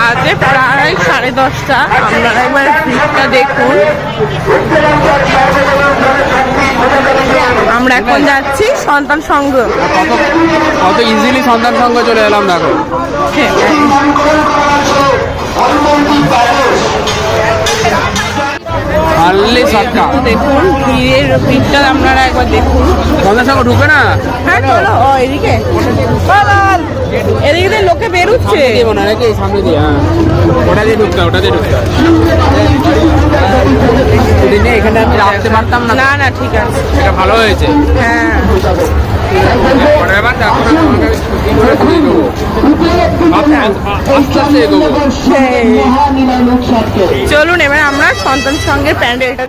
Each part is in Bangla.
বাজে প্রায় 10:30। আপনারা একবার ভিড়টা দেখুন। আমরা এখন যাচ্ছি সন্তান সংঘ। কত ইজিলি সন্তান সংঘ চলে এলাম দেখো। দেখুন ভিড়টা আপনারা একবার দেখুন। সন্তান সংঘ ঢুকে না। হ্যাঁ চলো এদিকে এদিকে লোকে বেরোচ্ছে। সামনে দিয়ে ওটা দিয়ে ঢুকতে এখানে আমি রাখতে পারতাম না। না না ঠিক আছে, এটা ভালো হয়েছে। হ্যাঁ চলুন এবার আমরা সন্তান সংঘের প্যান্ডেলটা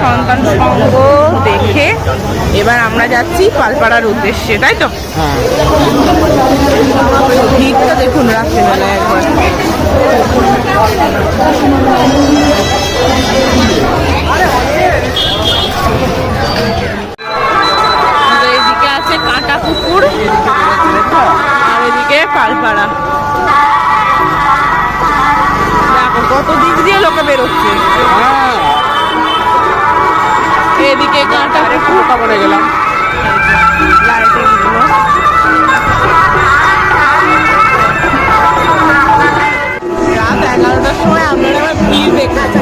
সন্তান সংঘ দেখে এবার আমরা যাচ্ছি পালপাড়ার উদ্দেশ্যে, তাই তো? ভিড়টা দেখুন রাত্রিবেলায় একবার। এদিকে আছে কাঁটা পুকুর আর এদিকে পালপাড়া। দেখো কত দিক দিয়ে লোকে বেরোচ্ছে। এদিকে কাঁটা পুকুরটা পড়ে গেলাম লাইটিং গুলো। রাত 11টার সময় আপনারা ভিড় দেখতে